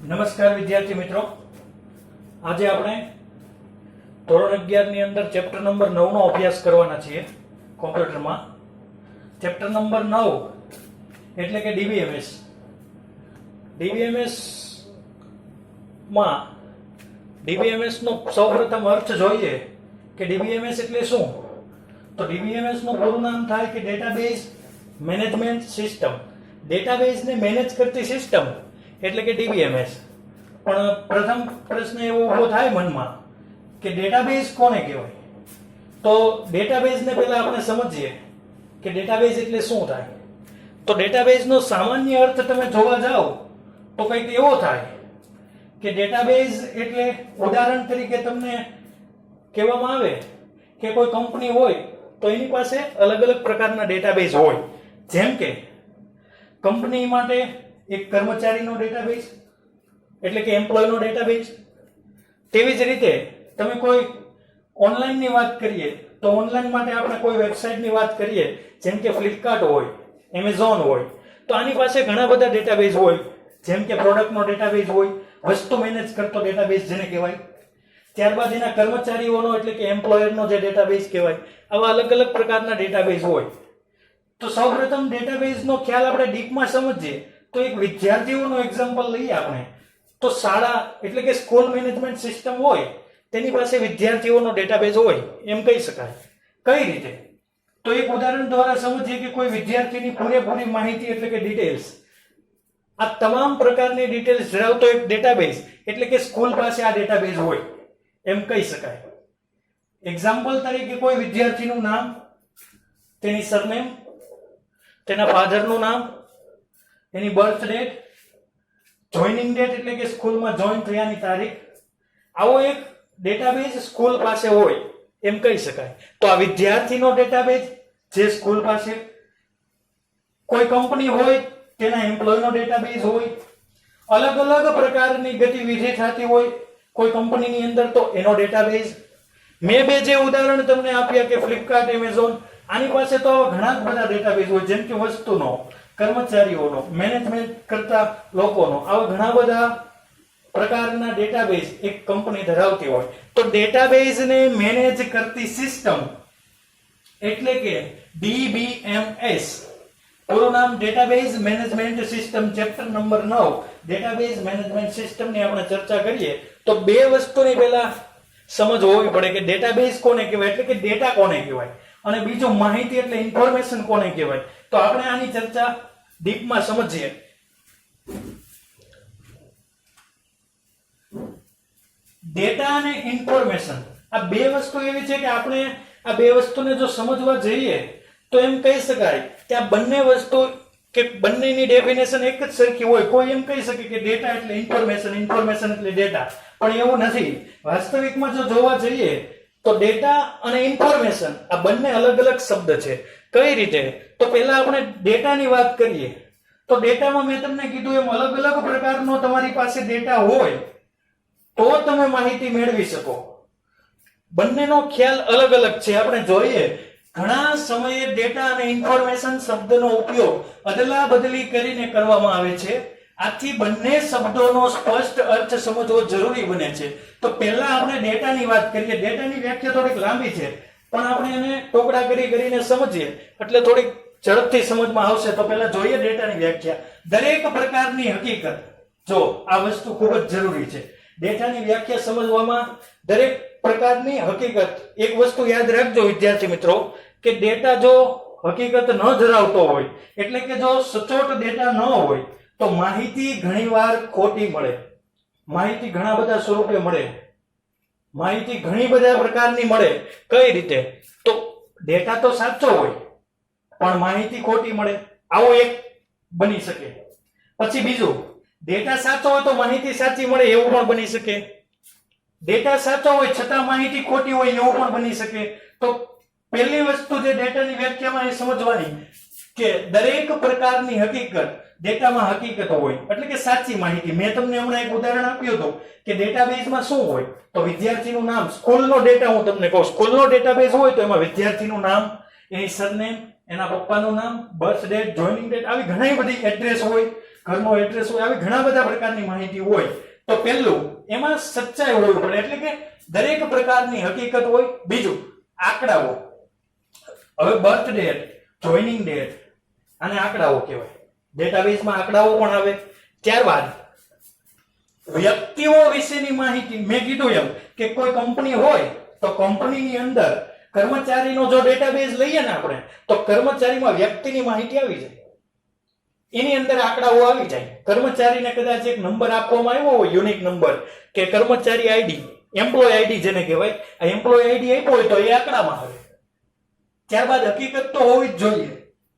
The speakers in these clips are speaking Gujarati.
નમસ્કાર વિદ્યાર્થી મિત્રો, આજે આપણે ધોરણ 11 ની અંદર ચેપ્ટર નંબર 9 નો અભ્યાસ કરવાના છીએ કોમ્પ્યુટરમાં. ચેપ્ટર નંબર 9 એટલે કે ડીબીએમએસ. ડીબીએમએસ માં ડીબીએમએસ નો સૌપ્રથમ અર્થ જોઈએ કે ડીબીએમએસ એટલે શું. તો ડીબીએમએસ નું પૂરું નામ થાય કે ડેટાબેઝ મેનેજમેન્ટ સિસ્ટમ. ડેટાબેઝને મેનેજ કરતી સિસ્ટમ એટલે કે ડીબીએમએસ. પણ પ્રથમ પ્રશ્ન એવો ઊભો થાય મનમાં કે ડેટાબેઝ કોને કહેવાય. તો ડેટાબેઝને પહેલા આપણે સમજીએ કે ડેટાબેઝ એટલે શું થાય. તો ડેટાબેઝનો સામાન્ય અર્થ તમે જોવા જાઓ તો કંઈક એવો થાય કે ડેટાબેઝ એટલે ઉદાહરણ તરીકે તમને કહેવામાં આવે કે કોઈ કંપની હોય તો એની પાસે અલગ અલગ પ્રકારના ડેટાબેઝ હોય. જેમ કે કંપની માટે એક કર્મચારીનો ડેટાબેઝ એટલે કે એમ્પ્લોયનો ડેટાબેઝ. તેવી જ રીતે તમે કોઈ ઓનલાઈનની વાત કરીએ તો ઓનલાઈન માટે આપણે કોઈ વેબસાઇટની વાત કરીએ જેમ કે ફ્લિપકાર્ટ હોય, એમેઝોન હોય, તો આની પાસે ઘણા બધા ડેટાબેઝ હોય. જેમ કે પ્રોડક્ટનો ડેટાબેઝ હોય, વસ્તુ મેનેજ કરતો ડેટાબેઝ જેને કહેવાય. ત્યારબાદ એના કર્મચારીઓનો એટલે કે એમ્પ્લોયરનો જે ડેટાબેઝ કહેવાય. આવા અલગ અલગ પ્રકારના ડેટાબેઝ હોય. તો સૌપ્રથમ ડેટાબેઝનો ખ્યાલ આપણે ડીપમાં સમજીએ તો એક વિદ્યાર્થીઓનો એક્ઝામ્પલ લઈએ આપણે. તો શાળા એટલે કે સ્કૂલ મેનેજમેન્ટ સિસ્ટમ હોય તેની પાસે વિદ્યાર્થીઓનો ડેટાબેઝ હોય એમ કહી શકાય. કઈ રીતે? તો એક ઉદાહરણ દ્વારા સમજીએ કે કોઈ વિદ્યાર્થીની પૂરેપૂરી માહિતી એટલે કે ડિટેલ્સ, આ તમામ પ્રકારની ડિટેલ્સ ધરાવતો એક ડેટાબેઝ એટલે કે સ્કૂલ પાસે આ ડેટાબેઝ હોય એમ કહી શકાય. એક્ઝામ્પલ તરીકે કોઈ વિદ્યાર્થીનું નામ, તેની સરનેમ, તેના ફાધરનું નામ, એની બર્થ ડેટ, જોઈનિંગ ડેટ એટલે કે સ્કૂલમાં જોઈન થયાની તારીખ, આવો એક ડેટાબેઝ સ્કૂલ પાસે હોય એમ કહી શકાય. તો આ વિદ્યાર્થીનો ડેટાબેઝ જે સ્કૂલ પાસે, કોઈ કંપની હોય તેના એમ્પ્લોયનો ડેટાબેઝ હોય, અલગ અલગ પ્રકારની ગતિવિધિ થતી હોય કોઈ કંપનીની અંદર તો એનો ડેટાબેઝ. મેં બે જે ઉદાહરણ તમને આપ્યા કે ફ્લિપકાર્ટ, એમેઝોન, આની પાસે તો ઘણા બધા ડેટાબેઝ હોય જેમ કે વસ્તુનો, કર્મચારીઓનો, મેનેજમેન્ટ કરતા લોકોનો, આવા ઘણા બધા પ્રકારના ડેટાબેઝ એક કંપની ધરાવતી હોય. તો ડેટાબેઝને મેનેજ કરતી સિસ્ટમ એટલે કે ડીબીએમએસ. પૂરું નામ database management system. Chapter number 9 database management સિસ્ટમની આપણે ચર્ચા કરીએ તો બે વસ્તુની પહેલા સમજ હોવી પડે કે ડેટાબેઝ કોને કહેવાય એટલે કે ડેટા કોને કહેવાય, અને બીજું માહિતી એટલે ઇન્ફોર્મેશન કોને કહેવાય. તો આપણે આની ચર્ચા ડીપમાં સમજીએ. ડેટા અને ઇન્ફોર્મેશન આ બે વસ્તુ એવી છે કે આપણે આ બે વસ્તુને જો સમજવા જઈએ તો એમ કહી શકાય કે આ બંને વસ્તુ કે બંનેની ડેફિનેશન એક જ સરખી હોય. કોઈ એમ કહી શકે કે ડેટા એટલે ઇન્ફોર્મેશન, ઇન્ફોર્મેશન એટલે ડેટા, પણ એવું નથી. વાસ્તવિકમાં જો જોવા જઈએ તો ડેટા અને ઇન્ફોર્મેશન આ બંને અલગ અલગ શબ્દ છે. કઈ રીતે? તો પહેલા આપણે ડેટાની વાત કરીએ તો ડેટામાં મેં તમને કીધું એમ અલગ અલગ પ્રકારનો તમારી પાસે ડેટા હોય તો તમે માહિતી મેળવી શકો. બંનેનો ખ્યાલ અલગ અલગ છે. આપણે જોઈએ ઘણા સમયે ડેટા અને ઇન્ફોર્મેશન શબ્દનો ઉપયોગ અદલા બદલી કરીને કરવામાં આવે છે. આથી બંને શબ્દોનો સ્પષ્ટ અર્થ સમજવો જરૂરી બને છે. તો પહેલા આપણે ડેટાની વાત કરીએ. ડેટાની વ્યાખ્યા થોડીક લાંબી છે પણ આપણે એને ટુકડા કરીને સમજીએ એટલે થોડીક ઝડપથી સમજમાં આવશે. તો પહેલા જોઈએ ડેટાની વ્યાખ્યા. દરેક પ્રકારની હકીકત, જો આ વસ્તુ ખૂબ જ જરૂરી છે. ડેટાની વ્યાખ્યા સમજવામાં દરેક પ્રકારની હકીકત. એક વસ્તુ યાદ રાખજો વિદ્યાર્થી મિત્રો કે ડેટા જો હકીકત ન ધરાવતો હોય એટલે કે જો સચોટ ડેટા ન હોય તો માહિતી ઘણીવાર ખોટી મળે. માહિતી ઘણા બધા સ્વરૂપે મળે, માહિતી ઘણી બધા પ્રકારની મળે. કઈ રીતે? તો ડેટા તો સાચો હોય પણ માહિતી ખોટી મળે, આવો એક બની શકે. પછી બીજું, ડેટા સાચો હોય તો માહિતી સાચી મળે એવું પણ બની શકે. ડેટા સાચો હોય છતાં માહિતી ખોટી હોય એવું પણ બની શકે. તો પહેલી વસ્તુ જે ડેટાની વ્યાખ્યામાં એ સમજવાની કે દરેક પ્રકારની હકીકત, ડેટામાં હકીકત હોય એટલે કે સાચી માહિતી. મેં તમને હમણાં એક ઉદાહરણ આપ્યું હતું કે ડેટાબેઝમાં શું હોય તો વિદ્યાર્થીનું નામ, સ્કૂલનો ડેટા હું તમને કહું, સ્કૂલનો ડેટાબેઝ હોય તો એમાં વિદ્યાર્થીનું નામ, એની સરનેમ, એના પપ્પાનું નામ, બર્થ ડેટ, જોઈનિંગ ડેટ, આવી ઘણી બધી એડ્રેસ હોય. ઘરનો એડ્રેસ હોય, આવી ઘણા બધા પ્રકારની માહિતી હોય. તો પહેલું એમાં સચ્ચાઈ હોવી પડે, એટલે કે દરેક પ્રકારની હકીકત હોય. બીજું આંકડાઓ. હવે બર્થ ડેટ, જોઈનિંગ ડેટ અને આંકડાઓ કહેવાય. ડેટાબેઝમાં આંકડાઓ પણ આવે. ત્યારબાદ વ્યક્તિઓ વિશેની માહિતી. મેં કીધું એમ કે કોઈ કંપની હોય તો કંપનીની અંદર કર્મચારીનો જો ડેટાબેઝ લઈએ ને આપણે, તો કર્મચારીમાં વ્યક્તિની માહિતી આવી જાય, એની અંદર આંકડાઓ આવી જાય. કર્મચારીને કદાચ એક નંબર આપવામાં આવ્યો હોય, યુનિક નંબર, કે કર્મચારી આઈડી, એમ્પ્લોય આઈડી જેને કહેવાય, આ એમ્પ્લોય આઈડી આપ્યો હોય તો એ આંકડામાં આવે. ત્યારબાદ હકીકત તો હોવી જ જોઈએ,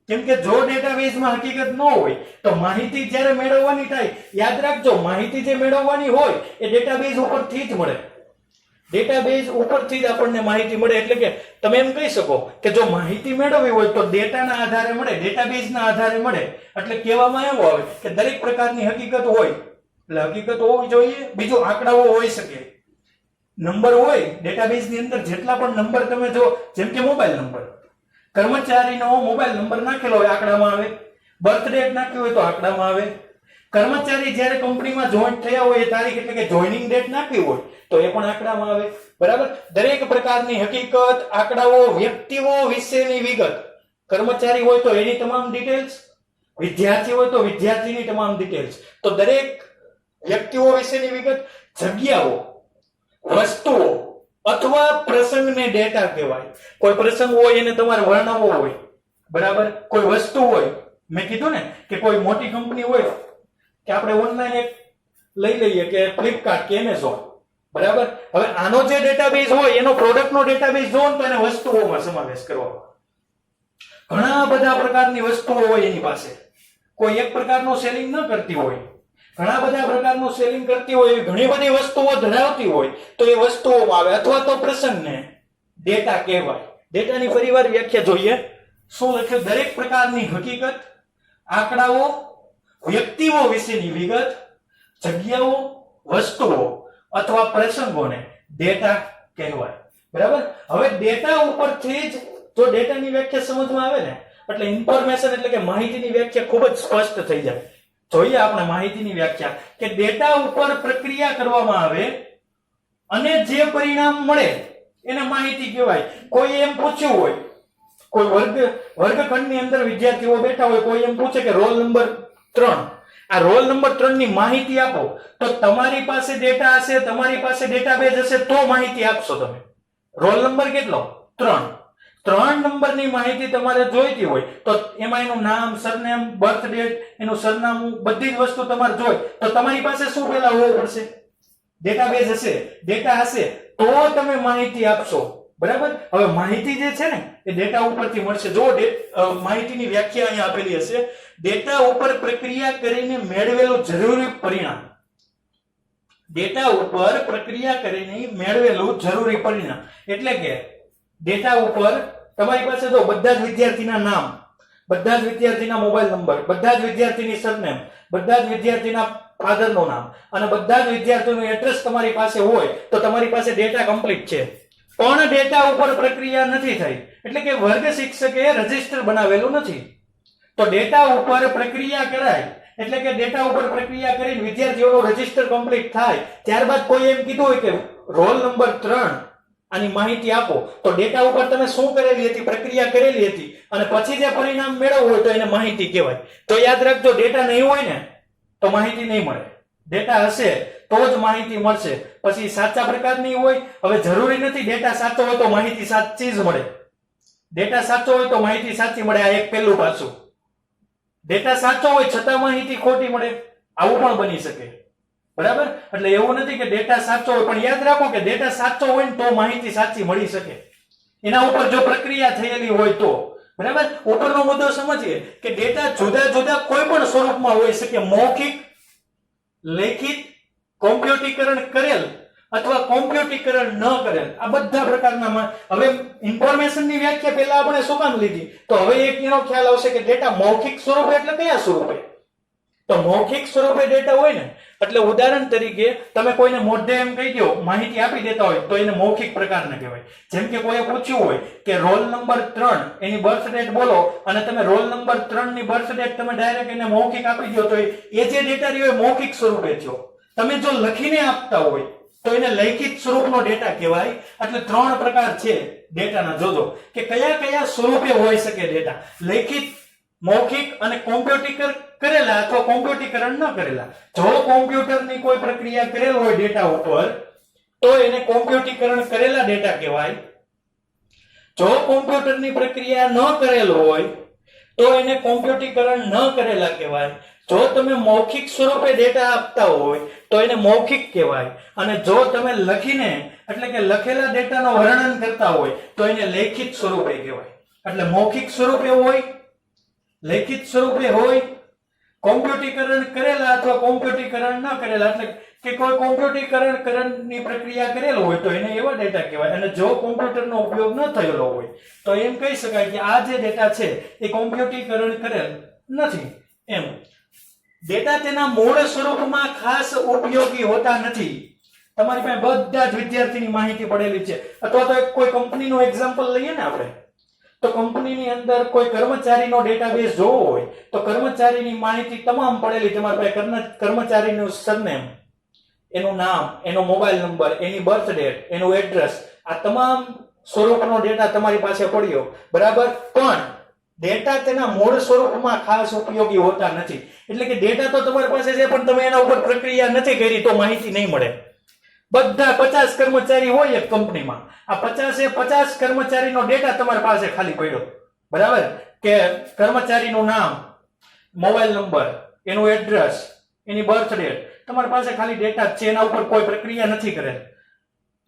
કેમ કે જો ડેટાબેઝમાં હકીકત ન હોય તો માહિતી જ્યારે મેળવવાની થાય, યાદ રાખજો, માહિતી જે મેળવવાની હોય એ ડેટાબેઝ ઉપરથી જ મળે. ડેટાબેઝ ઉપરથી જ આપણને માહિતી મળે. એટલે કે તમે એમ કહી શકો કે જો માહિતી મેળવવી હોય તો ડેટાના આધારે મળે, ડેટાબેઝના આધારે મળે. એટલે કહેવામાં એવું આવે કે દરેક પ્રકારની હકીકત હોય, એટલે હકીકત હોવી જોઈએ. બીજું આંકડાઓ હોઈ શકે, નંબર હોય ડેટાબેઝની અંદર. જેટલા પણ નંબર તમે જો, જેમ કે મોબાઈલ નંબર, કર્મચારીનો મોબાઈલ નંબર નાખેલો હોય આંકડામાં આવે. બર્થ ડેટ નાખ્યું હોય તો આંકડામાં આવે. કર્મચારી જ્યારે કંપનીમાં જોઈન્ટ થયા હોય એ તારીખ, એટલે કે જોઈનિંગ ડેટ નાખી હોય તો એ પણ આંકડામાં આવે. બરાબર. દરેક પ્રકારની હકીકત, આંકડાઓ, વ્યક્તિઓ વિશેની વિગત. કર્મચારી હોય તો એની તમામ ડિટેલ્સ, વિદ્યાર્થી હોય તો વિદ્યાર્થીની તમામ ડિટેલ્સ. તો દરેક વ્યક્તિઓ વિશેની વિગત. જગ્યાઓ, વસ્તુઓ અથવા પ્રસંગને ડેટા કહેવાય. કોઈ પ્રસંગ હોય એને તમારે વર્ણવવો હોય. બરાબર. કોઈ વસ્તુ હોય, મેં કીધું ને કે કોઈ મોટી કંપની હોય કે આપણે ઓનલાઈન એક લઈ લઈએ કે ફ્લિપકાર્ટ કે એમેઝોન. બરાબર. હવે આનો જે ડેટાબેઝ હોય એનો પ્રોડક્ટનો ડેટાબેઝ જોવો તો એને વસ્તુઓમાં સમાવેશ કરવાનો. ઘણા બધા પ્રકારની વસ્તુઓ હોય એની પાસે. કોઈ એક પ્રકારનો સેલિંગ ન કરતી હોય, ઘણા બધા પ્રકારનું સેલિંગ કરતી હોય, એવી ઘણી બધી વસ્તુઓ ધરાવતી હોય તો એ વસ્તુઓમાં આવે. અથવા તો પ્રસંગને ડેટા કહેવાય. ડેટાની ફરીવાર વ્યાખ્યા જોઈએ. શું લખ્યું? દરેક પ્રકારની હકીકત, આંકડાઓ, વ્યક્તિઓ વિશેની વિગત, જગ્યાઓ, વસ્તુઓ અથવા પ્રસંગોને ડેટા કહેવાય. બરાબર. હવે ડેટા ઉપરથી જ જો ડેટાની વ્યાખ્યા સમજમાં આવે ને, એટલે ઇન્ફોર્મેશન એટલે કે માહિતીની વ્યાખ્યા ખૂબ જ સ્પષ્ટ થઈ જાય. જોઈએ આપણે માહિતીની વ્યાખ્યા કે ડેટા ઉપર પ્રક્રિયા કરવામાં આવે અને જે પરિણામ મળે એને માહિતી કહેવાય. કોઈ એમ પૂછ્યું હોય, કોઈ વર્ગખંડની અંદર વિદ્યાર્થીઓ બેઠા હોય, કોઈ એમ પૂછે કે રોલ નંબર 3, આ રોલ નંબર 3 ની માહિતી આપો, તો તમારી પાસે ડેટા હશે, તમારી પાસે ડેટાબેઝ હશે તો માહિતી આપશો તમે. રોલ નંબર કેટલો? 3. 3 નંબરની માહિતી તમારે જોઈતી હોય તો એમાં એનું નામ, સરનેમ, બર્થ ડેટ, એનું સરનામું, બધી જ વસ્તુ તમારે જોઈ તો તમારી પાસે શું પેલા હોવું પડશે? ડેટાબેઝ હશે, ડેટા હશે તો તમે માહિતી આપશો. બરાબર. હવે માહિતી જે છે ને એ ડેટા ઉપરથી મળશે. જો માહિતીની વ્યાખ્યા અહીંયા આપેલી હશે, ડેટા ઉપર પ્રક્રિયા કરીને મેળવેલું જરૂરી પરિણામ. ડેટા ઉપર પ્રક્રિયા કરીને મેળવેલું જરૂરી પરિણામ એટલે કે ડેટા ઉપર તમારી પાસે જો બધા જ વિદ્યાર્થીના નામ, બધા જ વિદ્યાર્થીના મોબાઈલ નંબર, બધા જ વિદ્યાર્થીની સરનેમ, બધા જ વિદ્યાર્થીના ફાધરનું નામ અને બધા જ વિદ્યાર્થીનું એડ્રેસ તમારી પાસે હોય તો તમારી પાસે ડેટા કમ્પ્લીટ છે. પણ ડેટા ઉપર પ્રક્રિયા નથી થઈ, એટલે કે વર્ગ શિક્ષકે રજિસ્ટર બનાવેલું નથી. તો ડેટા ઉપર પ્રક્રિયા કરાય એટલે કે ડેટા ઉપર પ્રક્રિયા કરીને વિદ્યાર્થીઓનું રજિસ્ટર કમ્પ્લીટ થાય. ત્યારબાદ કોઈ એમ કીધું હોય કે રોલ નંબર 3 આની માહિતી આપો, તો ડેટા ઉપર તમે શું કરેલી હતી? પ્રક્રિયા કરેલી હતી અને પછી જે પરિણામ મેળવવું હોય તો એને માહિતી કહેવાય. તો યાદ રાખજો, ડેટા નહીં હોય ને તો માહિતી નહીં મળે. ડેટા હશે તો જ માહિતી મળશે. પછી સાચા પ્રકારની હોય, હવે જરૂરી નથી ડેટા સાચો હોય તો માહિતી સાચી જ મળે. ડેટા સાચો હોય તો માહિતી સાચી મળે. આ એક પહેલું પાસું. ડેટા સાચો હોય છતાં માહિતી ખોટી મળે, આવું પણ બની શકે. બરાબર. એટલે એવું નથી કે ડેટા સાચો હોય, પણ યાદ રાખો કે ડેટા સાચો હોય ને તો માહિતી સાચી મળી શકે. એના ઉપર જો પ્રક્રિયા થયેલી હોય તો. બરાબર. ઉપરનો મુદ્દો સમજીએ કે ડેટા જુદા જુદા કોઈ પણ સ્વરૂપમાં હોઈ શકે. મૌખિક, લેખિત, કોમ્પ્યુટરીકરણ કરેલ અથવા કોમ્પ્યુટરીકરણ ન કરેલ, આ બધા પ્રકારના. હવે ઇન્ફોર્મેશનની વ્યાખ્યા પહેલા આપણે શું કામ લીધી? તો હવે એક એનો ખ્યાલ આવશે કે ડેટા મૌખિક સ્વરૂપે એટલે કયા સ્વરૂપે? તો મૌખિક સ્વરૂપે ડેટા હોય ને એટલે ઉદાહરણ તરીકે તમે કોઈને મોઢે એમ કહી દો, માહિતી આપી દેતા હોય તો એને મૌખિક પ્રકારના કહેવાય. જેમ કે કોઈએ પૂછ્યું હોય કે રોલ નંબર 3 એની બર્થ ડેટ બોલો અને તમે રોલ નંબર 3 ની બર્થ ડેટ તમે ડાયરેક્ટ એને મૌખિક આપી દો તો એ જે ડેટા રહ્યો એ મૌખિક સ્વરૂપે થયો. તમે જો લખીને આપતા હોય તો એને લેખિત સ્વરૂપનો ડેટા કહેવાય. એટલે 3 પ્રકાર છે ડેટાના. જોજો કે કયા કયા સ્વરૂપે હોઈ શકે ડેટા: લેખિત, મૌખિક અને કોમ્પ્યુટર કરેલા અથવા કોમ્પ્યુટીકરણ ન કરેલા. જો કોમ્પ્યુટરની કોઈ પ્રક્રિયા કરેલ હોય ડેટા ઉપર તો એને કોમ્પ્યુટીકરણ કરેલા ડેટા કહેવાય. જો કોમ્પ્યુટરની પ્રક્રિયા ન કરેલ હોય તો એને કોમ્પ્યુટીકરણ ન કરેલા કહેવાય. જો તમે મૌખિક સ્વરૂપે ડેટા આપતા હોય તો એને મૌખિક કહેવાય. અને જો તમે લખીને એટલે કે લખેલા ડેટાનો વર્ણન કરતા હોય તો એને લેખિત સ્વરૂપે કહેવાય. એટલે મૌખિક સ્વરૂપે હોય, લેખિત સ્વરૂપે હોય, કોમ્પ્યુટીકરણ કરેલા અથવા કોમ્પ્યુટીકરણ ન કરેલા એટલે કે કોઈ કોમ્પ્યુટીકરણની પ્રક્રિયા કરેલ હોય તો એને એવા ડેટા કહેવાય. અને જો કોમ્પ્યુટરનો ઉપયોગ ન થયેલો હોય તો એમ કહી શકાય કે આ જે ડેટા છે એ કોમ્પ્યુટીકરણ કરેલ નથી. એમ ડેટા તેના મૂળ સ્વરૂપમાં ખાસ ઉપયોગી હોતા નથી. તમારી પાસે બધા જ વિદ્યાર્થીની માહિતી પડેલી છે. અથવા તો કોઈ કંપનીનું એક્ઝામ્પલ લઈએ ને આપણે, તો કંપનીની અંદર કોઈ કર્મચારીનો ડેટાબેઝ જોવો હોય તો કર્મચારીની માહિતી તમામ પડેલી તમારી પાસે. કર્મચારીનું સરનેમ, એનું નામ, એનો મોબાઈલ નંબર, એની બર્થ ડેટ, એનું એડ્રેસ, આ તમામ સ્વરૂપનો ડેટા તમારી પાસે પડ્યો, બરાબર. પણ ડેટા તેના મૂળ સ્વરૂપમાં ખાસ ઉપયોગી હોતા નથી. એટલે કે ડેટા તો તમારી પાસે છે પણ તમે એના ઉપર પ્રક્રિયા નથી કરી તો માહિતી નહીં મળે. બધા 50 કર્મચારી હોય એક કંપનીમાં, આ 50 કર્મચારીનો ડેટા તમારી પાસે ખાલી પડ્યો, બરાબર. કે કર્મચારીનું નામ, મોબાઈલ નંબર, એનું એડ્રેસ, એની બર્થ ડેટ, તમારી પાસે ખાલી ડેટા છે, એના ઉપર કોઈ પ્રક્રિયા નથી કરેલ.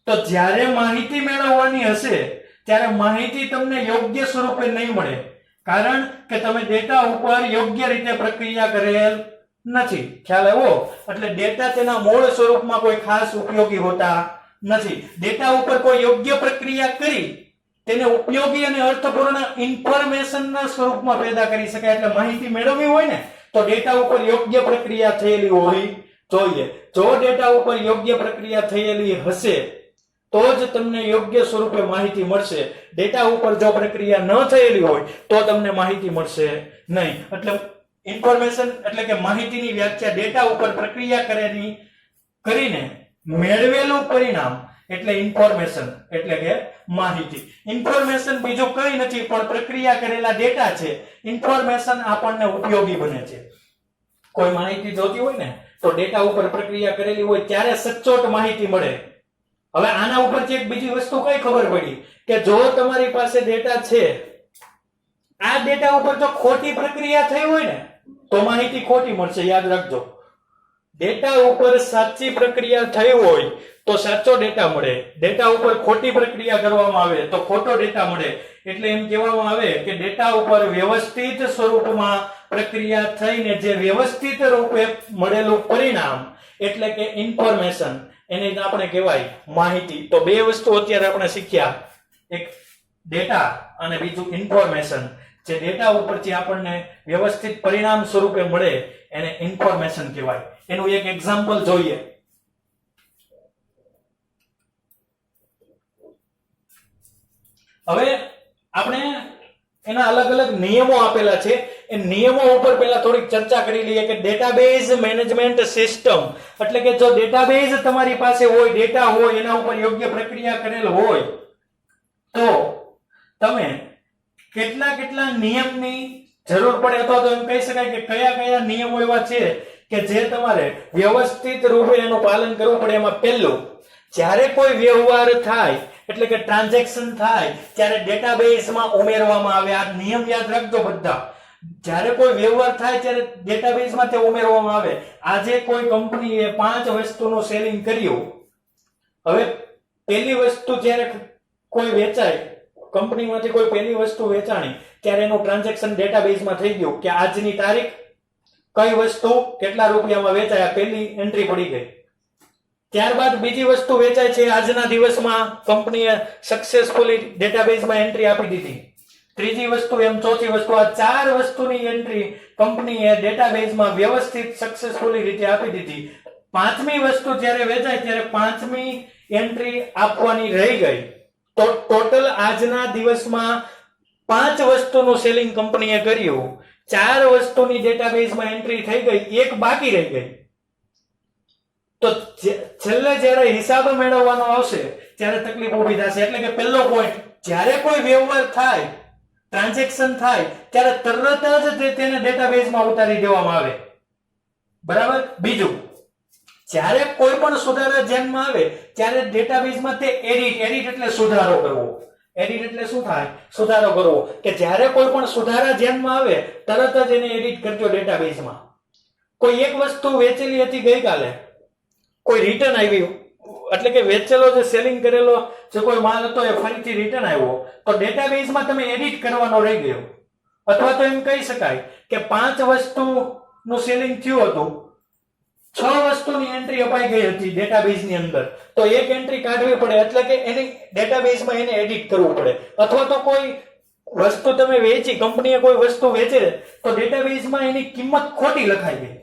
તો જ્યારે માહિતી મેળવવાની હશે ત્યારે માહિતી તમને યોગ્ય સ્વરૂપે નહીં મળે, કારણ કે તમે ડેટા ઉપર યોગ્ય રીતે પ્રક્રિયા કરેલ નથી. ખ્યાલ આવ્યો? એટલે ડેટા તેના મૂળ સ્વરૂપમાં કોઈ ખાસ ઉપયોગી હોતા નથી. ડેટા ઉપર કોઈ યોગ્ય પ્રક્રિયા કરી તેને ઉપયોગી અને અર્થપૂર્ણ ઇન્ફોર્મેશનના સ્વરૂપમાં પેદા કરી શકાય. એટલે માહિતી મેળવવી હોય ને તો ડેટા ઉપર યોગ્ય પ્રક્રિયા થયેલી હોવી જોઈએ. જો ડેટા ઉપર યોગ્ય પ્રક્રિયા થયેલી હશે તો જ તમને યોગ્ય સ્વરૂપે માહિતી મળશે. ડેટા ઉપર જો પ્રક્રિયા ન થયેલી હોય તો તમને માહિતી મળશે નહીં. એટલે ઇન્ફોર્મેશન એટલે કે માહિતીની વ્યાખ્યા ડેટા ઉપર પ્રક્રિયા કરીને મેળવેલું પરિણામ એટલે ઇન્ફોર્મેશન એટલે કે માહિતી. ઇન્ફોર્મેશન બીજું કંઈ નથી પણ પ્રક્રિયા કરેલા ડેટા છે. ઇન્ફોર્મેશન આપણને ઉપયોગી બને છે. કોઈ માહિતી જોતી હોય ને તો ડેટા ઉપર પ્રક્રિયા કરેલી હોય ત્યારે સચોટ માહિતી મળે. હવે આના ઉપરથી એક બીજી વસ્તુ કઈ ખબર પડી કે જો તમારી પાસે ડેટા છે, આ ડેટા ઉપર જો ખોટી પ્રક્રિયા થઈ હોય ને તો માહિતી ખોટી મળશે. યાદ રાખજો, ડેટા ઉપર સાચી પ્રક્રિયા થઈ હોય તો સાચો ડેટા મળે, ડેટા ઉપર ખોટી પ્રક્રિયા કરવામાં આવે તો ખોટો ડેટા મળે. એટલે એમ કહેવામાં આવે કે ડેટા ઉપર વ્યવસ્થિત સ્વરૂપમાં પ્રક્રિયા થઈને જે વ્યવસ્થિત રૂપે મળેલું પરિણામ એટલે કે ઇન્ફોર્મેશન, એને આપણે કહેવાય માહિતી. તો બે વસ્તુ અત્યારે આપણે શીખ્યા, એક ડેટા અને બીજું ઇન્ફોર્મેશન. જે ડેટા ઉપરથી આપણને વ્યવસ્થિત પરિણામ સ્વરૂપે મળે એને ઇન્ફોર્મેશન કહેવાય. એનું એક એક્ઝામ્પલ જોઈએ. હવે આપણે એના અલગ અલગ નિયમો આપેલા છે. એ નિયમો ઉપર પહેલા થોડીક ચર્ચા કરી લઈએ કે ડેટાબેઝ મેનેજમેન્ટ સિસ્ટમ એટલે કે જો ડેટાબેઝ તમારી પાસે હોય, ડેટા હોય, એના ઉપર યોગ્ય પ્રક્રિયા કરેલ હોય તો તમે કેટલા નિયમની જરૂર પડે અથવા તો એમ કહી શકાય કે કયા કયા નિયમો એવા છે કે જે તમારે વ્યવસ્થિત રૂપે એનું પાલન કરવું પડે. એમાં પહેલું, જ્યારે કોઈ વ્યવહાર થાય એટલે કે ટ્રાન્ઝેક્શન થાય ત્યારે ડેટાબેઝમાં ઉમેરવામાં આવે. આ નિયમ યાદ રાખજો બધા. જ્યારે કોઈ વ્યવહાર થાય ત્યારે ડેટાબેઝમાં તે ઉમેરવામાં આવે. આજે કોઈ કંપનીએ 5 વસ્તુનું સેલિંગ કર્યું. હવે પહેલી વસ્તુ જ્યારે કોઈ વેચાય, કંપનીમાંથી કોઈ પહેલી વસ્તુ વેચાણી ત્યારે એનું ટ્રાન્ઝેક્શન ડેટાબેઝમાં થઈ ગયું કે આજની તારીખ, કઈ વસ્તુ કેટલા રૂપિયામાં વેચાય, પહેલી એન્ટ્રી પડી ગઈ. ત્યારબાદ બીજી વસ્તુ વેચાય છે આજના દિવસમાં કંપનીએ સક્સેસફુલી ડેટાબેઝમાં એન્ટ્રી આપી દીધી. ત્રીજી વસ્તુ એમ ચોથી વસ્તુ, આ 4 વસ્તુની એન્ટ્રી કંપનીએ ડેટાબેઝમાં વ્યવસ્થિત સક્સેસફુલી રીતે આપી દીધી. પાંચમી વસ્તુ જ્યારે વેચાય ત્યારે પાંચમી એન્ટ્રી આપવાની રહી ગઈ. તો ટોટલ આજના દિવસમાં 5 વસ્તુનું સેલિંગ કંપનીએ કર્યું, 4 વસ્તુની ડેટાબેઝમાં એન્ટ્રી થઈ ગઈ, એક બાકી રહી ગઈ. તો છેલ્લે જ્યારે હિસાબ મેળવવાનો આવશે ત્યારે તકલીફ ઊભી થશે. એટલે કે પહેલો પોઈન્ટ, જ્યારે કોઈ વ્યવહાર થાય, ટ્રાન્ઝેક્શન થાય ત્યારે તરત જ તેને ડેટાબેઝમાં ઉતારી દેવામાં આવે. બરાબર. બીજું, જ્યારે કોઈ પણ સુધારા ધ્યાનમાં આવે ત્યારે ડેટાબેઝમાં તે એડિટ એટલે સુધારો કરવો. એડિટ એટલે શું થાય? સુધારો કરવો. કે જ્યારે કોઈ પણ સુધારા ધ્યાનમાં આવે તરત જ એને એડિટ કરજો ડેટાબેઝમાં. કોઈ એક વસ્તુ વેચેલી હતી ગઈકાલે, કોઈ રિટર્ન આવ્યું, એટલે કે વેચેલો જે સેલિંગ કરેલો જે કોઈ માલ હતો એ ફરીથી રિટર્ન આવ્યો, તો ડેટાબેઝમાં તમે એડિટ કરવાનો રહી ગયો. અથવા તો એમ કહી શકાય કે 5 વસ્તુનું સેલિંગ થયું હતું, 6 વસ્તુની એન્ટ્રી અપાઈ ગઈ હતી ડેટાબેઝની અંદર, તો એક એન્ટ્રી કાઢવી પડે. એટલે કે એની ડેટાબેઝમાં એને એડિટ કરવું પડે. અથવા તો કોઈ વસ્તુ તમે વેચી, કંપનીએ કોઈ વસ્તુ વેચે તો ડેટાબેઝમાં એની કિંમત ખોટી લખાઈ ગઈ.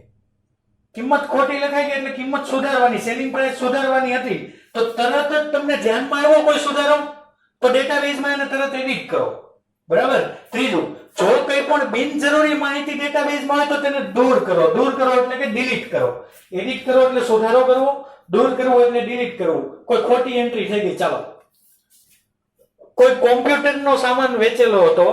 કિંમત ખોટી લખાઈ ગઈ એટલે કિંમત સુધારવાની, સેલિંગ પ્રાઇસ સુધારવાની હતી, તો તરત જ તમને ધ્યાનમાં આવ્યો કોઈ સુધારો તો ડેટાબેઝમાં એને તરત એડિટ કરો. બરાબર. ત્રીજું, જો કંઈ પણ બિનજરૂરી માહિતી ડેટાબેઝમાં હોય તો તેને દૂર કરો. દૂર કરો એટલે કે ડિલીટ કરો. એડિટ કરો એટલે સુધારો કરવો, દૂર કરવો એટલે ડિલીટ કરવું. કોઈ ખોટી એન્ટ્રી થઈ ગઈ, ચાલો કોઈ કોમ્પ્યુટરનો સામાન વેચેલો હતો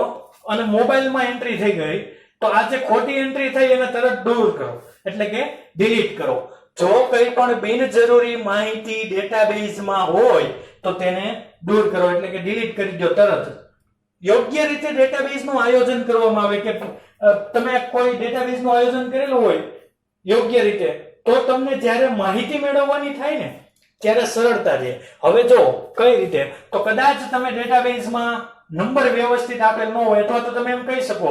અને મોબાઈલમાં એન્ટ્રી થઈ ગઈ, તો આ જે ખોટી એન્ટ્રી થઈ એને તરત દૂર કરો એટલે કે ડિલીટ કરો. જો કંઈ પણ બિનજરૂરી માહિતી ડેટાબેઝમાં હોય તો તેને દૂર કરો એટલે કે ડિલીટ કરી દો તરત. યોગ્ય રીતે ડેટાબેઝનું આયોજન કરવામાં આવે. કે તમે કોઈ ડેટાબેઝનું આયોજન કરેલું હોય યોગ્ય રીતે, તો તમને જ્યારે માહિતી મેળવવાની થાય ને ત્યારે સરળતા રહે. હવે જો કઈ રીતે, તો કદાચ તમે ડેટાબેઝમાં નંબર વ્યવસ્થિત આપેલ ન હોય, અથવા તો તમે એમ કહી શકો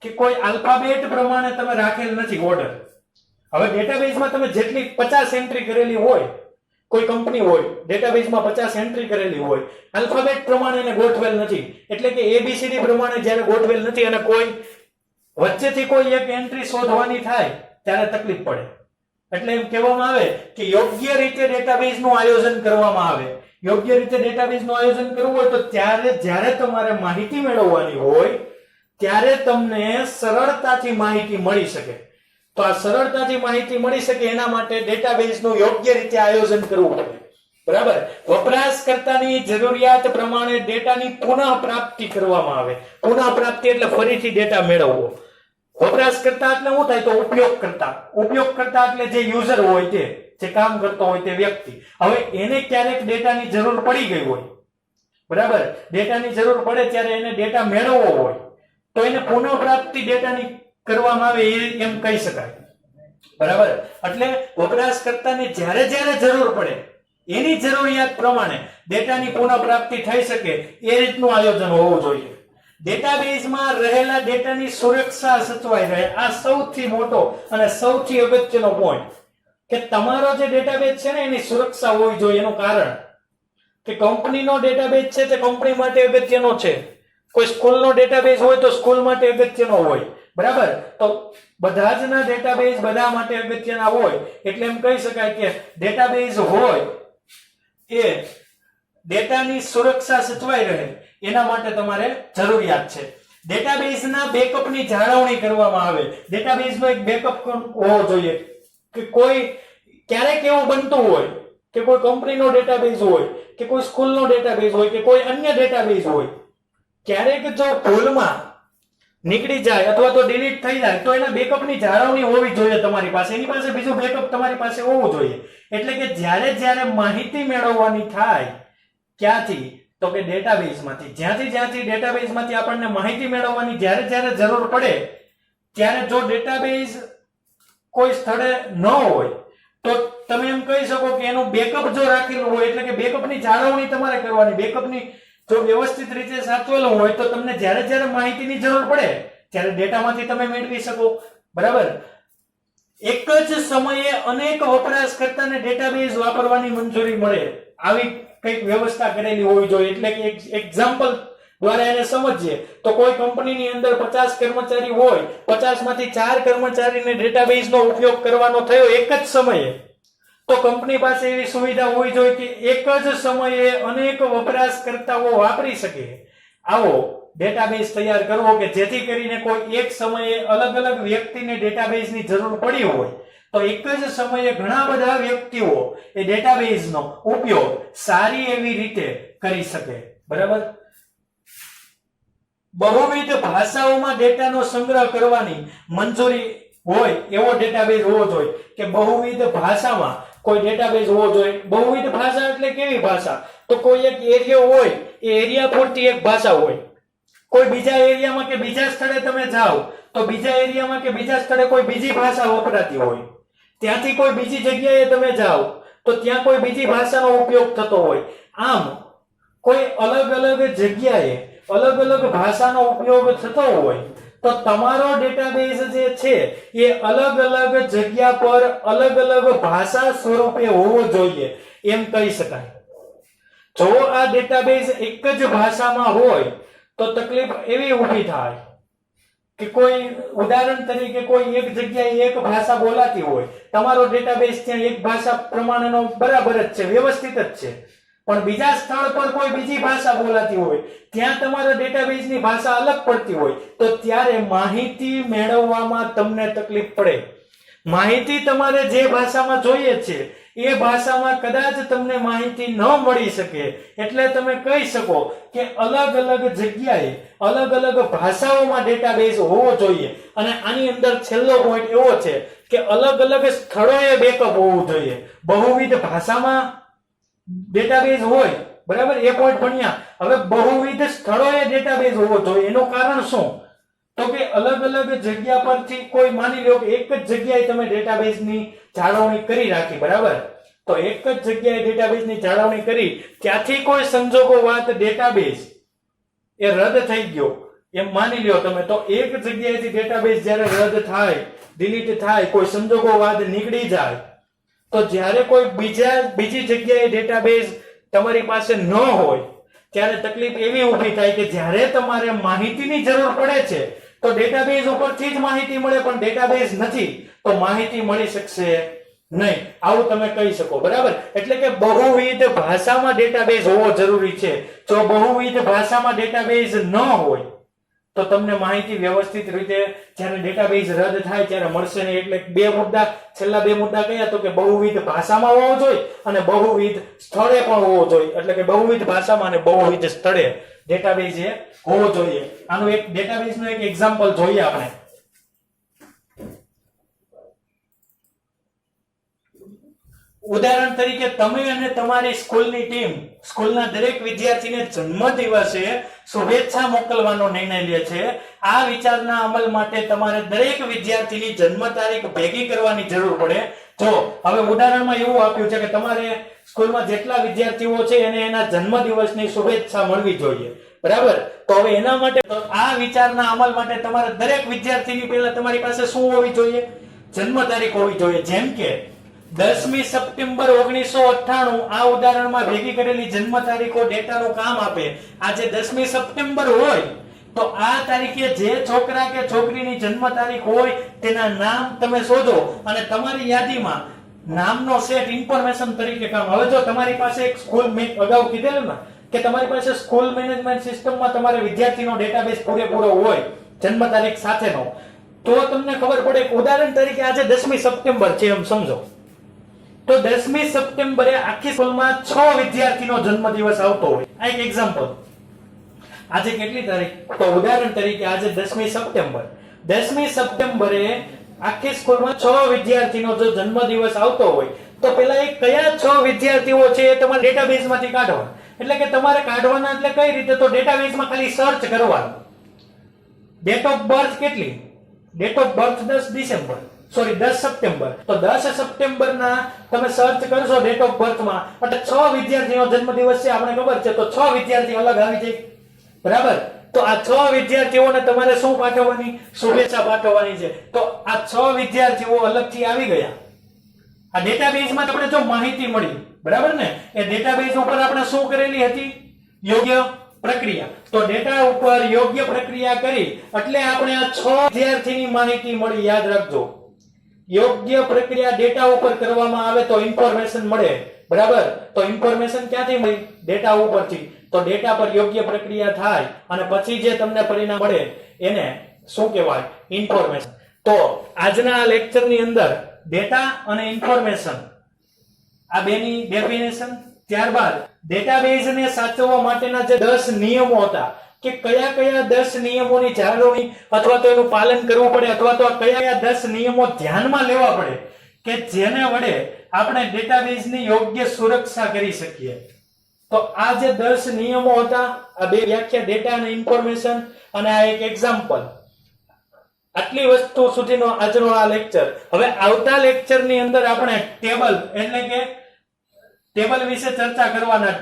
કે કોઈ આલ્ફાબેટ પ્રમાણે તમે રાખેલ નથી ઓર્ડર. હવે ડેટાબેઝમાં તમે જેટલી 50 એન્ટ્રી કરેલી હોય, કોઈ કંપની હોય ડેટાબેઝમાં 50 એન્ટ્રી કરેલી હોય, આલ્ફાબેટ પ્રમાણે એને ગોઠવેલ નથી. એટલે કે ABCD પ્રમાણે જ્યારે ગોઠવેલ નથી અને કોઈ વચ્ચેથી કોઈ એક એન્ટ્રી શોધવાની થાય ત્યારે તકલીફ પડે. એટલે એમ કહેવામાં આવે કે યોગ્ય રીતે ડેટાબેઝનું આયોજન કરવામાં આવે. યોગ્ય રીતે ડેટાબેઝનું આયોજન કરવું હોય તો જ્યારે તમારે માહિતી મેળવવાની હોય ત્યારે તમને સરળતાથી માહિતી મળી શકે. તો આ સરળતાથી માહિતી મળી શકે એના માટે ડેટાબેઝનું યોગ્ય રીતે આયોજન કરવું પડે. બરાબર. વપરાશકર્તાની જરૂરિયાત પ્રમાણે ડેટાની પુનઃ પ્રાપ્તિ કરવામાં આવે. પુનઃ પ્રાપ્તિ એટલે ફરીથી ડેટા મેળવવો. વપરાશકર્તા એટલે શું થાય? તો ઉપયોગકર્તા. ઉપયોગકર્તા એટલે જે યુઝર હોય તે, જે કામ કરતો હોય તે વ્યક્તિ. હવે એને ક્યારેક ડેટાની જરૂર પડી ગઈ હોય, બરાબર, ડેટાની જરૂર પડે ત્યારે એને ડેટા મેળવવો હોય તો એને પુનઃ પ્રાપ્તિ ડેટાની કરવામાં આવે એમ કહી શકાય. બરાબર. એટલે વપરાશકર્તાને જ્યારે જ્યારે જરૂર પડે એની જરૂરિયાત પ્રમાણે ડેટાની પુનઃ પ્રાપ્તિ થઈ શકે એ રીતનું આયોજન હોવું જોઈએ. ડેટાબેઝમાં રહેલા ડેટાની સુરક્ષા સચવાઈ રહે. આ સૌથી મોટો અને સૌથી અગત્યનો પોઈન્ટ, કે તમારો જે ડેટાબેઝ છે ને એની સુરક્ષા હોવી જોઈએ. એનું કારણ કે કંપનીનો ડેટાબેઝ છે તે કંપની માટે અગત્યનો છે. કોઈ સ્કૂલનો ડેટાબેઝ હોય તો સ્કૂલ માટે અગત્યનો હોય. બરાબર. તો બધા જ ના ડેટાબેઝ બધા માટે અગત્યના હોય. એટલે એમ કહી શકાય કે ડેટાબેઝ હોય એ ડેટાની સુરક્ષા સચવાઈ રહે એના માટે તમારે જરૂરિયાત છે. ડેટાબેઝના બેકઅપની જાળવણી કરવામાં આવે. ડેટાબેઝનો એક બેકઅપ હોવો જોઈએ. કે કોઈ ક્યારેક એવું બનતું હોય કે કોઈ કંપનીનો ડેટાબેઝ હોય કે કોઈ સ્કૂલનો ડેટાબેઝ હોય કે કોઈ અન્ય ડેટાબેઝ હોય, ક્યારેક જો ભૂલમાં નીકળી જાય અથવા તો ડિલીટ થઈ જાય તો એના બેકઅપની જાળવણી હોવી જોઈએ તમારી પાસે. એની પાસે બીજું બેકઅપ તમારી પાસે હોવું જોઈએ. એટલે કે જ્યારે માહિતી મેળવવાની થાય ક્યાંથી, તો કે ડેટાબેઝમાંથી. જ્યાંથી ડેટાબેઝમાંથી આપણને માહિતી મેળવવાની જ્યારે જરૂર પડે ત્યારે જો ડેટાબેઝ કોઈ સ્થળે ન હોય તો તમે એમ કહી શકો કે એનું બેકઅપ જો રાખેલું હોય, એટલે કે બેકઅપની જાળવણી તમારે કરવાની. બેકઅપની જો વ્યવસ્થિત રીતે સાચવેલું હોય તો તમને જ્યારે માહિતીની જરૂર પડે ત્યારે ડેટામાંથી તમે મેળવી શકો. બરાબર. એક જ સમયે અનેક વપરાશકર્તાને ડેટાબેઝ વાપરવાની મંજૂરી મળે આવી કંઈક વ્યવસ્થા કરેલી હોવી જોઈએ. એટલે કે એક્ઝામ્પલ દ્વારા એને સમજીએ તો કોઈ કંપનીની અંદર 50 કર્મચારી હોય, 50 માંથી 4 કર્મચારીને ડેટાબેઝનો ઉપયોગ કરવાનો થયો એક જ સમયે, તો કંપની પાસે એવી સુવિધા હોવી જોઈએ કે એક જ સમયે અનેક વપરાશકર્તાઓ વાપરી શકે આવો ડેટાબેઝ તૈયાર કરવો કે જેથી કરીને કોઈ એક સમયે અલગ અલગ વ્યક્તિને ડેટાબેઝની જરૂર પડી હોય તો એક જ સમયે ઘણા બધા વ્યક્તિઓ એ ડેટાબેઝનો ઉપયોગ સારી એવી રીતે કરી શકે. બરાબર. બહુવિધ ભાષાઓમાં ડેટાનો સંગ્રહ કરવાની મંજૂરી હોય એવો ડેટાબેઝ હોવો જોઈએ કે બહુવિધ ભાષામાં કોઈ ડેટાબેઝ હોવો જોઈએ. બહુવિધ ભાષા એટલે કેવી ભાષા? તો કોઈ એક એરિયા હોય, એ એરિયા પૂરતી એક ભાષા હોય. કોઈ બીજા એરિયામાં કે બીજા સ્થળે તમે જાઓ તો બીજા એરિયામાં કે બીજા સ્થળે કોઈ બીજી ભાષા વપરાતી હોય. ત્યાંથી કોઈ બીજી જગ્યાએ તમે જાઓ તો ત્યાં કોઈ બીજી ભાષાનો ઉપયોગ થતો હોય. આમ કોઈ અલગ અલગ જગ્યાએ અલગ અલગ ભાષાનો ઉપયોગ થતો હોય તો તમારો ડેટાબેઝ જે છે એ અલગ અલગ જગ્યા પર અલગ અલગ ભાષા સ્વરૂપે હોવો જોઈએ એમ કહી શકાય. જો આ ડેટાબેઝ એક જ ભાષામાં હોય તો તકલીફ એવી ઊભી થાય કે કોઈ ઉદાહરણ તરીકે કોઈ એક જગ્યાએ એક ભાષા બોલાતી હોય, તમારો ડેટાબેઝ ત્યાં એક ભાષા પ્રમાણેનો બરાબર જ છે, વ્યવસ્થિત જ છે, પણ બીજા સ્થળ પર કોઈ બીજી ભાષા બોલાતી હોય, ત્યાં તમારા ડેટાબેઝની ભાષા અલગ પડતી હોય તો ત્યારે માહિતી મેળવવામાં તમને તકલીફ પડે. માહિતી તમારે જે ભાષામાં જોઈએ છે એ ભાષામાં કદાચ તમને માહિતી ન મળી શકે, એટલે તમે કહી શકો કે અલગ અલગ જગ્યાએ અલગ અલગ ભાષાઓમાં ડેટાબેઝ હોવો જોઈએ. અને આની અંદર છેલ્લો પોઈન્ટ એવો છે કે અલગ અલગ સ્થળોએ બેકઅપ હોવું જોઈએ. બહુવિધ ભાષામાં ડેટાબેઝ હોય, બરાબર, એ પોઈન્ટ ભણ્યા. હવે બહુવિધ સ્થળોએ ડેટાબેઝ હોવો જોઈએ એનું કારણ શું? તો કે અલગ અલગ જગ્યા પરથી કોઈ માની લો કે એક જ જગ્યાએ તમે ડેટાબેઝની જાળવણી કરી રાખી, બરાબર, તો એક જ જગ્યાએ ડેટાબેઝની જાળવણી કરી, ત્યાંથી કોઈ સંજોગોવશ ડેટાબેઝ એ રદ થઈ ગયો એમ માની લ્યો તમે, તો એક જગ્યાએથી ડેટાબેઝ જ્યારે રદ થાય, ડિલીટ થાય, કોઈ સંજોગોવશ નીકળી જાય, તો જ્યારે કોઈ બીજી જગ્યાએ ડેટાબેઝ તમારી પાસે ન હોય ત્યારે તકલીફ એવી ઊભી થાય કે જ્યારે તમારે માહિતીની જરૂર પડે છે તો ડેટાબેઝ ઉપરથી જ માહિતી મળે, પણ ડેટાબેઝ નથી તો માહિતી મળી શકશે નહીં. આવું તમે કહી શકો. બરાબર. એટલે કે બહુવિધ ભાષામાં ડેટાબેઝ હોવો જરૂરી છે. જો બહુવિધ ભાષામાં ડેટાબેઝ ન હોય તો તમને માહિતી વ્યવસ્થિત રીતે જ્યારે ડેટાબેઝ રદ થાય ત્યારે મળશે નહીં. એટલે છેલ્લા બે મુદ્દા કયા? તો કે બહુવિધ ભાષામાં હોવો જોઈએ અને બહુવિધ સ્થળે પણ હોવો જોઈએ. એટલે કે બહુવિધ ભાષામાં અને બહુવિધ સ્થળે ડેટાબેઝ એ હોવો જોઈએ. આનું એક ડેટાબેઝનું એક એક્ઝામ્પલ જોઈએ આપણે. ઉદાહરણ તરીકે તમે અને તમારી સ્કૂલની ટીમ સ્કૂલના દરેક વિદ્યાર્થીને જન્મદિવસે શુભેચ્છા મોકલવાનો નિર્ણય લે છે. આ વિચારના અમલ માટે તમારે દરેક વિદ્યાર્થીની જન્મ તારીખ ભેગી કરવાની જરૂર પડે. જો હવે ઉદાહરણમાં એવું આપ્યું છે કે તમારે સ્કૂલમાં જેટલા વિદ્યાર્થીઓ છે એને એના જન્મદિવસની શુભેચ્છા મળવી જોઈએ, બરાબર. તો હવે એના માટે આ વિચારના અમલ માટે તમારે દરેક વિદ્યાર્થીની પહેલા તમારી પાસે શું હોવી જોઈએ? જન્મ તારીખ હોવી જોઈએ. જેમ કે 10મી સપ્ટેમ્બર 1998 આ ઉદાહરણમાં ભેગી કરેલી જન્મ તારીખો ડેટાનું કામ આપે. આજે 10મી સપ્ટેમ્બર હોય તો આ તારીખે જે છોકરા કે છોકરીની જન્મ તારીખ હોય તેના નામ તમે શોધો અને તમારી યાદીમાં નામનો સેટ ઇન્ફોર્મેશન તરીકે કામ. હવે જો તમારી પાસે એક સ્કૂલ, મેં અગાઉ કીધેલું ને કે તમારી પાસે સ્કૂલ મેનેજમેન્ટ સિસ્ટમમાં તમારે વિદ્યાર્થીનો ડેટાબેઝ પૂરેપૂરો હોય જન્મ તારીખ સાથેનો, તો તમને ખબર પડે કે ઉદાહરણ તરીકે આજે 10મી સપ્ટેમ્બર છે એમ સમજો, તો 10મી સપ્ટેમ્બરે આખી સ્કૂલમાં 6 વિદ્યાર્થીનો જન્મદિવસ આવતો હોય. આ એક એક્ઝામ્પલ. આજે કેટલી તારીખ? તો ઉદાહરણ તરીકે આજે 10મી સપ્ટેમ્બર. 10મી સપ્ટેમ્બરે આખી સ્કૂલમાં 6 વિદ્યાર્થીનો જો જન્મદિવસ આવતો હોય તો પેલા એ કયા 6 વિદ્યાર્થીઓ છે એ તમારે ડેટાબેઝમાંથી કાઢવા. એટલે કે તમારે કાઢવાના એટલે કઈ રીતે? તો ડેટાબેઝમાં ખાલી સર્ચ કરવાનું. ડેટ ઓફ બર્થ કેટલી? Date of birth 10 September. તો 10 સપ્ટેમ્બરના તમે સર્ચ કરશો ડેટ ઓફ બર્થમાં એટલે 6 વિદ્યાર્થીનો જન્મદિવસ છે, આપણે ખબર છે, તો 6 વિદ્યાર્થી અલગ આવી જાય, બરાબર. તો આ 6 વિદ્યાર્થીઓને તમારે શું પાઠવવાની? શુભેચ્છા પાઠવવાની છે. તો આ 6 વિદ્યાર્થીઓ અલગથી આવી ગયા. આ ડેટાબેઝમાં આપણે જો માહિતી મળી, બરાબર ને, એ ડેટાબેઝ ઉપર આપણે શું કરેલી હતી? યોગ્ય પ્રક્રિયા. તો ડેટા ઉપર યોગ્ય પ્રક્રિયા કરી એટલે આપણે આ 6 વિદ્યાર્થીની માહિતી મળી. યાદ રાખજો, યોગ્ય પ્રક્રિયા ડેટા ઉપર કરવામાં આવે તો ઇન્ફોર્મેશન મળે. બરાબર? તો ઇન્ફોર્મેશન ક્યાંથી મળી? ડેટા ઉપરથી. તો ડેટા પર યોગ્ય પ્રક્રિયા થાય અને પછી જે તમને પરિણામ મળે એને શું કહેવાય? ઇન્ફોર્મેશન. તો આજના લેક્ચરની અંદર ડેટા અને ઇન્ફોર્મેશન આ બેની ડેફિનેશન, ત્યારબાદ ડેટાબેઝને સાચવવા માટેના જે 10 નિયમો હતા કે કયા કયા 10 નિયમોની જાળવણી અથવા તો એનું પાલન કરવું પડે અથવા તો કયા 10 નિયમો ધ્યાનમાં લેવા પડે કે જેને વડે આપણે ડેટાબેઝની યોગ્ય સુરક્ષા કરી શકીએ. તો આ જે 10 નિયમો હતા, આ બે વ્યાખ્યા ડેટા અને ઇન્ફોર્મેશન અને આ એક એક્ઝામ્પલ, આટલી વસ્તુ સુધીનો આજનો આ લેક્ચર. હવે આવતા લેક્ચરની અંદર આપણે ટેબલ એટલે કે ટેબલ વિશે ચર્ચા કરવાના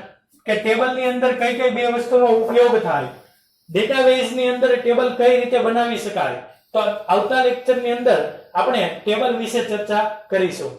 કે ટેબલની અંદર કઈ કઈ બે વસ્તુનો ઉપયોગ થાય, ડેટાબેઝની અંદર ટેબલ કઈ રીતે બનાવી શકાય. તો આવતા લેક્ચરની અંદર આપણે ટેબલ વિશે ચર્ચા કરીશું.